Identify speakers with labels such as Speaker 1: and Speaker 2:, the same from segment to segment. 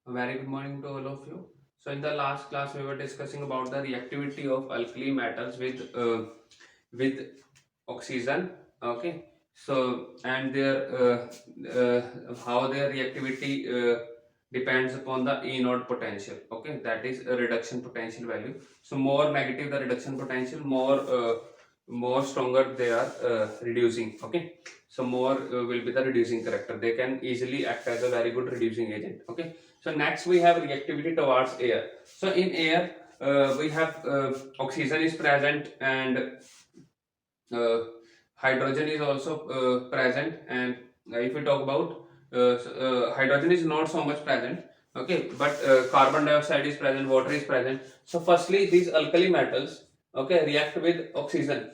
Speaker 1: A very good morning to all of you. So in the last class, we were discussing about the reactivity of alkali metals with oxygen. Okay. So and their how their reactivity depends upon the E naught potential. Okay, that is a reduction potential value. So more negative the reduction potential, more stronger they are reducing. Okay, so more will be the reducing character. They can easily act as a very good reducing agent. Okay, so next we have reactivity towards air. So in air we have oxygen is present and uh, hydrogen is also present. And if we talk about hydrogen is not so much present. Okay, but carbon dioxide is present, water is present. So firstly these alkali metals, okay, react with oxygen.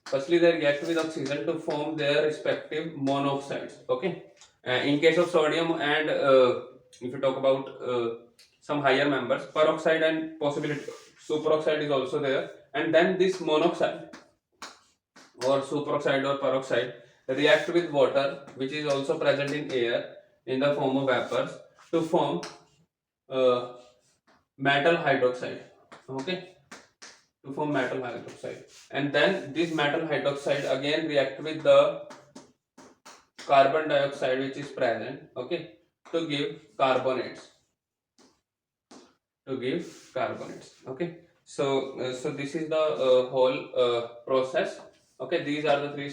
Speaker 1: Firstly, they react with oxygen to form their respective monoxides. Okay. In case of sodium and if you talk about some higher members, peroxide and possibility superoxide is also there. And then this monoxide or superoxide or peroxide react with water, which is also present in air in the form of vapors, to form uh, metal hydroxide. Okay, to form metal hydroxide. And then this metal hydroxide again react with the carbon dioxide which is present, okay, to give carbonates, okay. So so this is the whole process. Okay, these are the three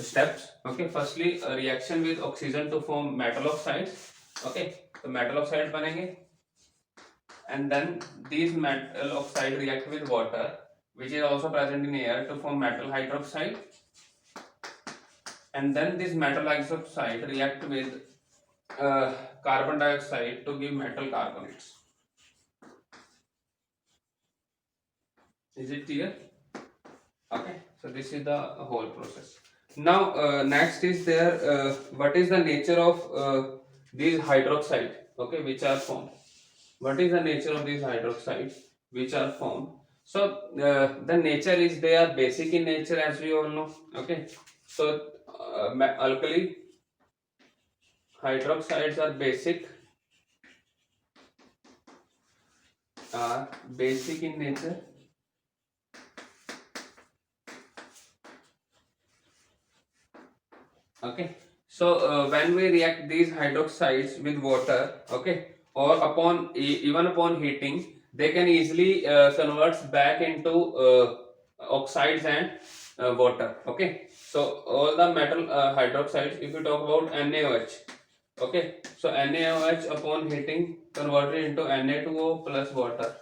Speaker 1: steps. Okay, firstly a reaction with oxygen to form metal oxides. Okay, so metal oxides banenge, and then these metal oxide react with water which is also present in air to form metal hydroxide. And then this metal hydroxide react with uh, carbon dioxide to give metal carbonates. Is it clear? Okay, so this is the whole process. Now next is there what is the nature of these hydroxide, okay, which are formed. What is the nature of these hydroxides which are formed? So the nature is they are basic in nature, as we all know. Okay, so alkali hydroxides are basic in nature. Okay, so when we react these hydroxides with water, okay, or even upon heating, they can easily converts back into oxides and water. Okay, so all the metal hydroxides, if you talk about NaOH, okay, so NaOH upon heating converted into Na2O plus water.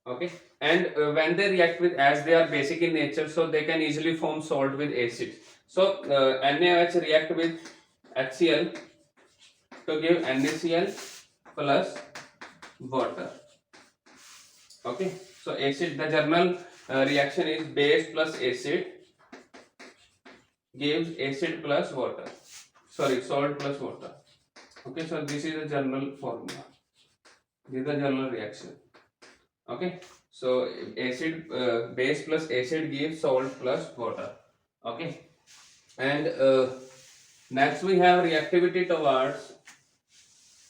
Speaker 1: Okay, and when they react with, as they are basic in nature, so they can easily form salt with acid. So NaOH react with HCl to give NaCl plus water. Okay, so acid, the general reaction is base plus acid gives acid plus water, sorry, salt plus water. Okay, so this is the general formula, this is the general reaction. Okay, so acid base plus acid gives salt plus water. Okay, and next we have reactivity towards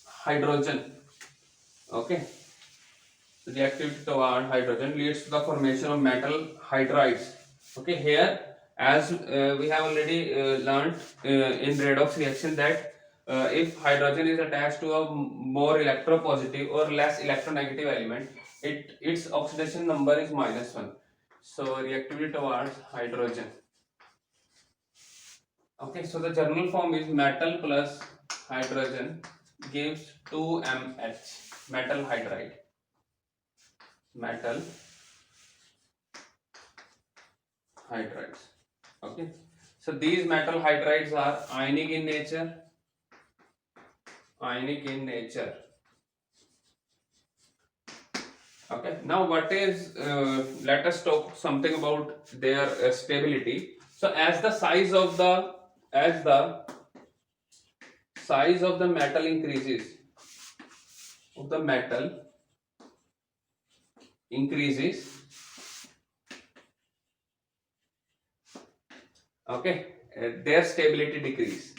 Speaker 1: hydrogen. Okay, reactivity toward hydrogen leads to the formation of metal hydrides. Okay, here as we have already learned in redox reaction that if hydrogen is attached to a more electropositive or less electronegative element, its oxidation number is -1. So reactivity towards hydrogen. Okay, so the general form is metal plus hydrogen gives 2MH, metal hydride. Metal hydrides. Okay, so these metal hydrides are ionic in nature. Ionic in nature. Okay, now what is let us talk something about their stability. So as the size of the metal increases, of the metal increases, okay, their stability decrease.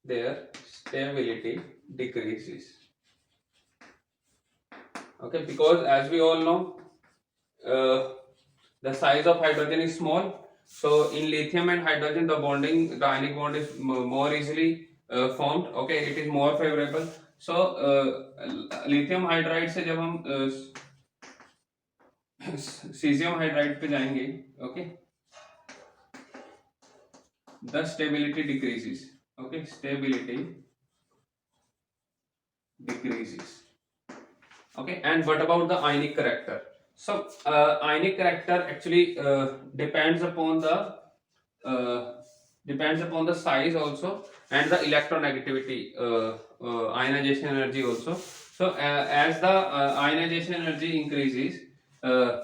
Speaker 1: their stability decreases. Okay, because as we all know, uh, the size of hydrogen is small, so in lithium and hydrogen the bonding, the ionic bond is more easily formed. Okay, it is more favorable. So lithium hydride से जब हम caesium hydride पे जाएंगे, okay, the stability decreases. Okay, stability decreases. Okay, and what about the ionic character? So ionic character actually uh, depends upon the size also, and the electronegativity, ionization energy also. So as the ionization energy increases, uh,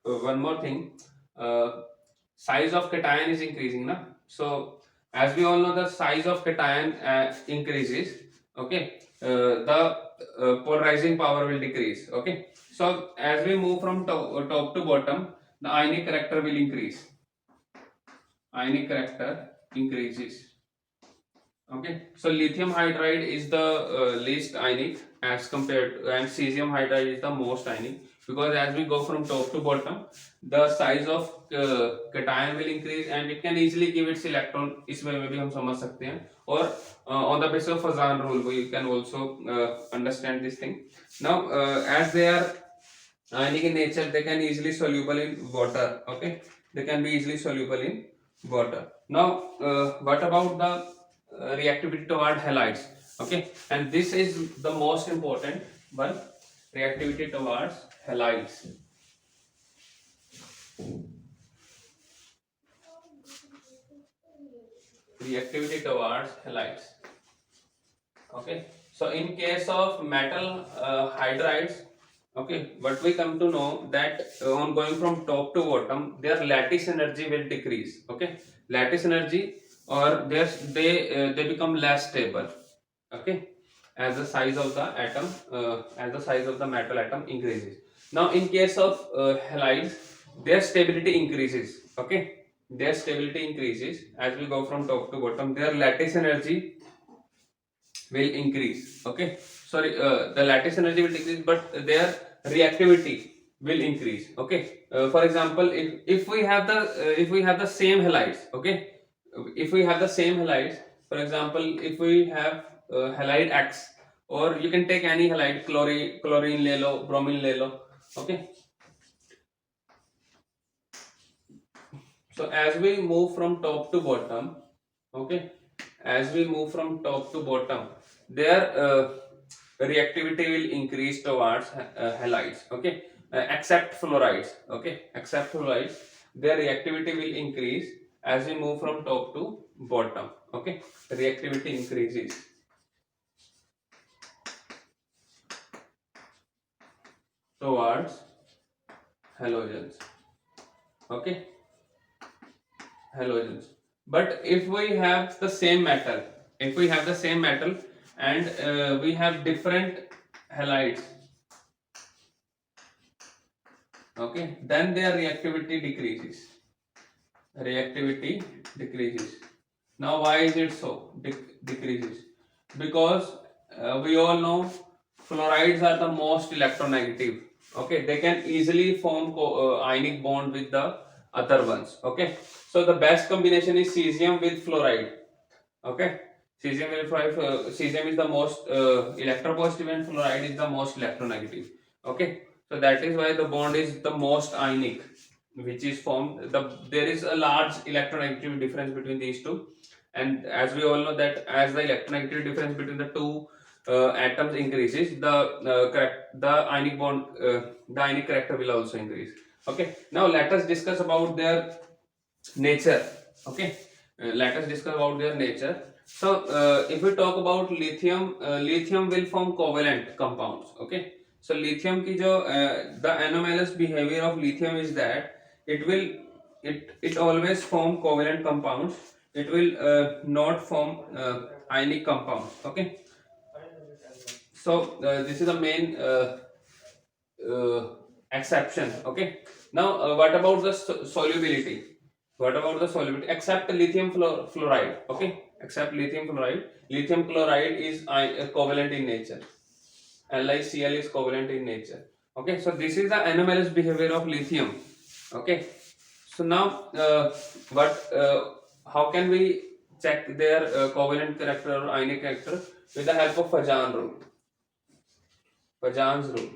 Speaker 1: one more thing, uh, size of cation is increasing na. So as we all know, the size of cation increases. Okay, the polarizing power will decrease. Okay, so as we move from top to bottom, the ionic character will increase. Ionic character increases. Okay, so lithium hydride is the least ionic as compared to, and cesium hydride is the most ionic, because as we go from top to bottom, the size of cation will increase and it can easily give its electron. इस way में भी हम समझ सकते हैं, और on the basis of Fazan rule we can also understand this thing. Now as they are ionic in nature, they can easily soluble in water. Okay, they can be easily soluble in water. Now what about the reactivity toward halides? Okay, and this is the most important one, reactivity towards halides. Reactivity towards halides. Okay, so in case of metal hydrides, okay, what we come to know that on going from top to bottom, their lattice energy will decrease. Okay, lattice energy, or they become less stable. Okay, as the size of the atom, as the size of the metal atom increases. Now in case of halides, their stability increases. Okay, their stability increases as we go from top to bottom. Their lattice energy will increase. Okay, sorry, the lattice energy will decrease, but their reactivity will increase. Okay, for example, if we have the same halides. Okay, if we have the same halides, for example, if we have halide X, or you can take any halide, chlorine ले लो, bromine ले लो. Okay, so as we move from top to bottom, okay, as we move from top to bottom, their reactivity will increase towards halides. Okay, except fluorides. Okay, except fluorides, their reactivity will increase as we move from top to bottom. Okay, reactivity increases towards halogens. Okay, halogens. But if we have the same metal, and we have different halides, okay, then their reactivity decreases. Reactivity decreases. Now why is it so decreases? Because we all know fluorides are the most electronegative. Okay, they can easily form ionic bond with the other ones. Okay, so the best combination is cesium with fluoride. Okay, cesium with fluoride, cesium is the most electropositive and fluoride is the most electronegative. Okay, so that is why the bond is the most ionic which is formed. There is a large electronegativity difference between these two, and as we all know that as the electronegativity difference between the two atoms increases, the ionic bond, the ionic character will also increase. Okay, now let us discuss about their nature. Okay, let us discuss about their nature. So if we talk about lithium, lithium will form covalent compounds. Okay, so lithium ki jo the anomalous behavior of lithium is that it will it always form covalent compounds. It will not form ionic compounds. Okay, so this is the main uh, exception. Okay, now what about the solubility? What about the solubility? Except lithium fluoride. Okay, except lithium chloride. Lithium chloride is covalent in nature. LiCl is covalent in nature. Okay, so this is the anomalous behavior of lithium. Okay, so now how can we check their covalent character or ionic character? With the help of Pajan rule. Pajan's rule.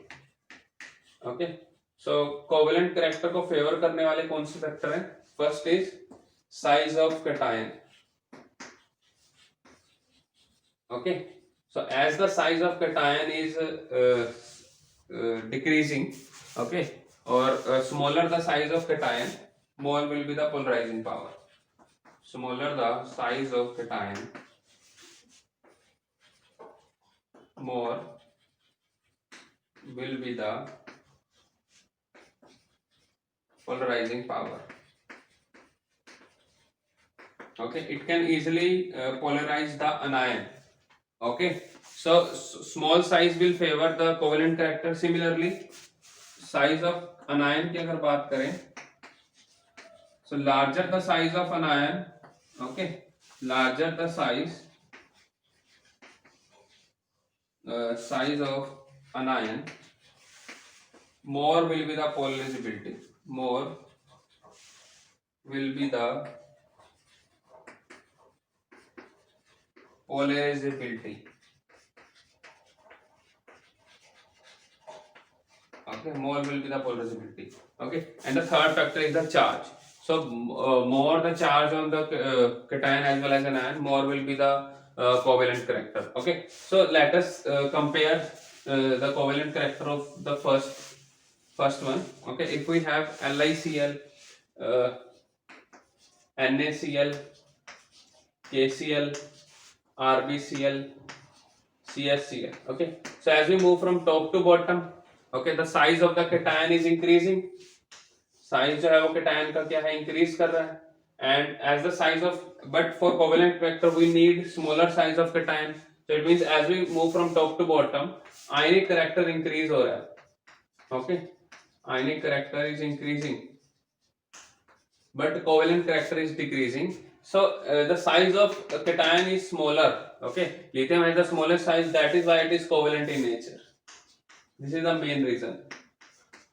Speaker 1: Okay, so covalent character को favor करने वाले कौन से factor हैं? First is size of cation. Okay, so as the size of cation is decreasing, okay, or smaller the size of cation, more will be the polarizing power. Smaller the size of cation, more will be the polarizing power. Okay, it can easily polarize the anion. Okay, so small size will favor the covalent character. Similarly, size of anion की अगर बात करें, so larger the size of anion, okay, larger the size of anion, more will be the polarizability. More will be the polarizability. Okay, more will be the polarizability. Okay, and the third factor is the charge. So more the charge on the cation as well as an ion, more will be the covalent character. Okay, so let us compare the covalent character of the first one. Okay, if we have LiCl, NaCl, KCl, RbCl, CFCl. Okay, so as we move from top to bottom, okay, the size of the cation is increasing. Size जो है वो cation का क्या है, increase कर रहा है. And as the size of, but for covalent character we need smaller size of cation. So it means as we move from top to bottom, ionic character increase हो रहा है. Okay, ionic character is increasing, but covalent character is decreasing. So the size of cation is smaller. Okay, lithium has the smallest size. That is why it is covalent in nature. This is the main reason.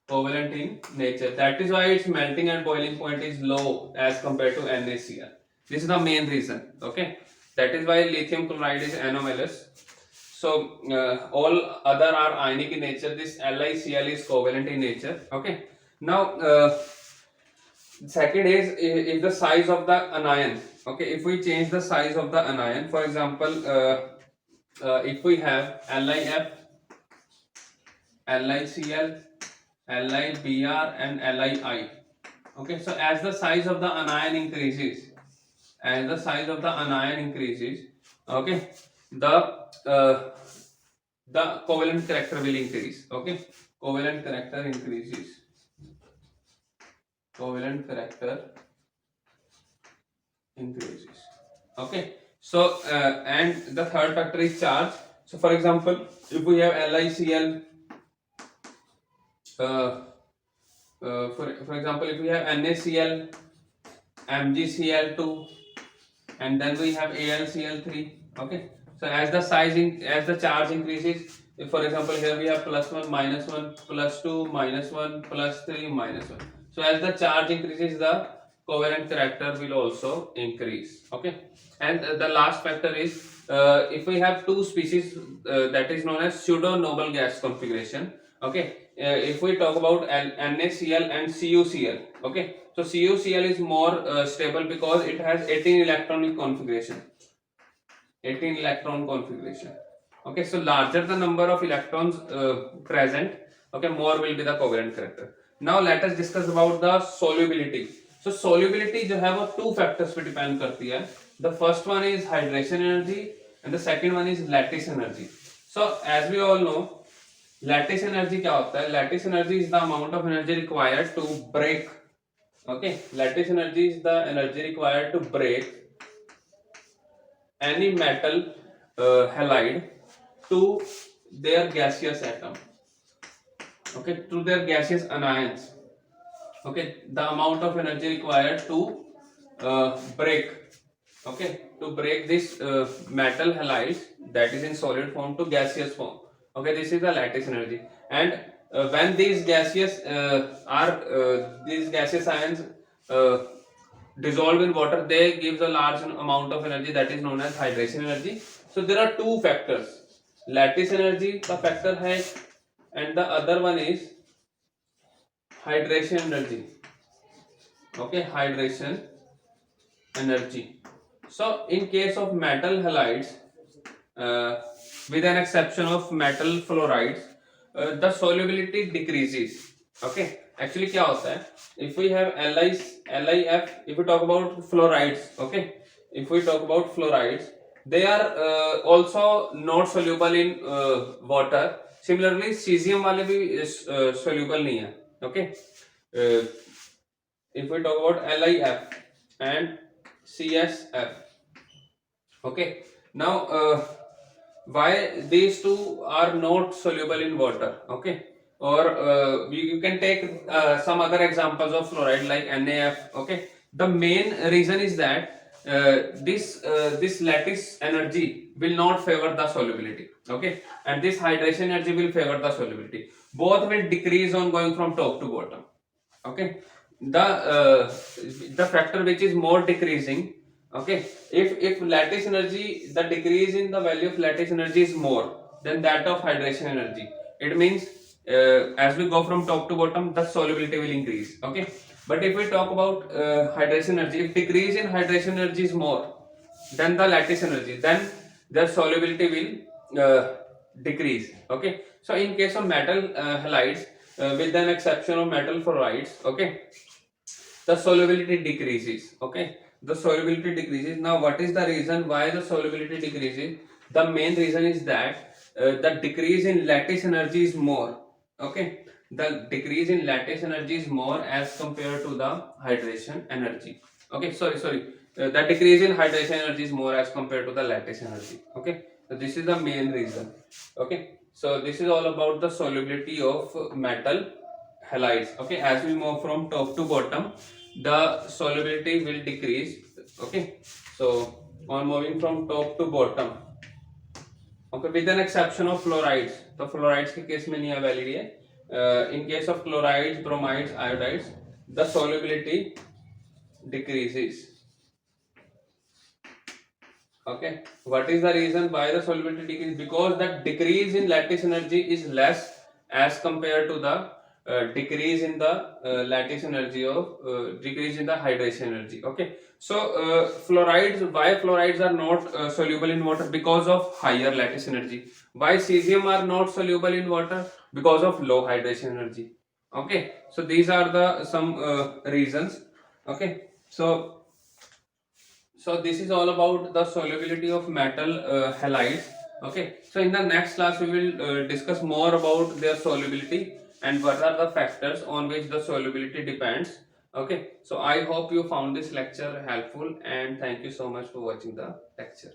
Speaker 1: Covalent in nature. That is why its melting and boiling point is low as compared to NaCl. This is the main reason. Okay, that is why lithium chloride is anomalous. So all other are ionic in nature. This LiCl is covalent in nature. Okay. Now second is if the size of the anion. Okay, if we change the size of the anion, for example, if we have LiF, LiCl, LiBr and Lii. Okay, so as the size of the anion increases, okay, the covalent character will increase. Okay, covalent character increases. Covalent character increases. Okay, so and the third factor is charge. So for example, if we have LiCl, for example, if we have NaCl, MgCl2, and then we have AlCl3. Okay, so as the charge increases, if for example here we have +1, -1, +2, -1, +3, -1. So as the charge increases, the covalent character will also increase. Okay, and the last factor is if we have two species, that is known as pseudo noble gas configuration. Okay, if we talk about NaCl and CuCl. Okay, so CuCl is more stable because it has 18 electronic configuration. 18 electron configuration. Okay, so larger the number of electrons present, okay, more will be the covalent character. Now let us discuss about the solubility. So solubility जो है वो two factors पे depend करती है. The first one is hydration energy and the second one is lattice energy. So as we all know, lattice energy क्या होता है? Lattice energy is the amount of energy required to break. Okay, lattice energy is the energy required to break any metal halide to their gaseous atom. Okay, to their gaseous anions. Okay, the amount of energy required to break. Okay, to break this metal halides that is in solid form to gaseous form. Okay, this is the lattice energy. And when these these gaseous ions uh, dissolve in water, they gives a large amount of energy that is known as hydration energy. So there are two factors, lattice energy का factor है and the other one is hydration energy. Okay, hydration energy. So in case of metal halides, uh, with an exception of metal fluorides, the solubility decreases. Okay, actually क्या होता है, if we have LiF, if we talk about fluorides, okay, if we talk about fluorides, they are also not soluble in water. Similarly cesium वाले भी soluble नहीं है. Okay, uh, if we talk about LiF and CSF. Okay, now why these two are not soluble in water? Okay, or you can take some other examples of fluoride like NaF. Okay, the main reason is that this lattice energy will not favor the solubility. Okay, and this hydration energy will favor the solubility. Both will decrease on going from top to bottom. Okay, the factor which is more decreasing. Okay, if lattice energy, the decrease in the value of lattice energy is more than that of hydration energy, it means as we go from top to bottom, the solubility will increase. Okay, but if we talk about hydration energy, if decrease in hydration energy is more than the lattice energy, then the solubility will decrease. Okay, so in case of metal halides, with an exception of metal fluorides, okay, the solubility decreases. Okay, the solubility decreases. Now what is the reason why the solubility decreases? The main reason is that the decrease in lattice energy is more. Okay, the decrease in lattice energy is more as compared to the hydration energy. Okay, sorry, the decrease in hydration energy is more as compared to the lattice energy. Okay, so this is the main reason. Okay, so this is all about the solubility of metal halides. Okay, as we move from top to bottom, the solubility will decrease. Okay, so on moving from top to bottom, okay, with an exception of fluorides, तो fluorides के case में नहीं है valid है. In case of chlorides, bromides, iodides, the solubility decreases. Okay, what is the reason why the solubility decreases? Because the decrease in lattice energy is less as compared to the decrease in the lattice energy of decrease in the hydration energy. Okay, so fluorides, why fluorides are not soluble in water? Because of higher lattice energy. Why cesium are not soluble in water? Because of low hydration energy. Okay, so these are the some reasons. Okay, so this is all about the solubility of metal halides. Okay, so in the next class we will discuss more about their solubility and what are the factors on which the solubility depends. Okay, so I hope you found this lecture helpful and thank you so much for watching the lecture.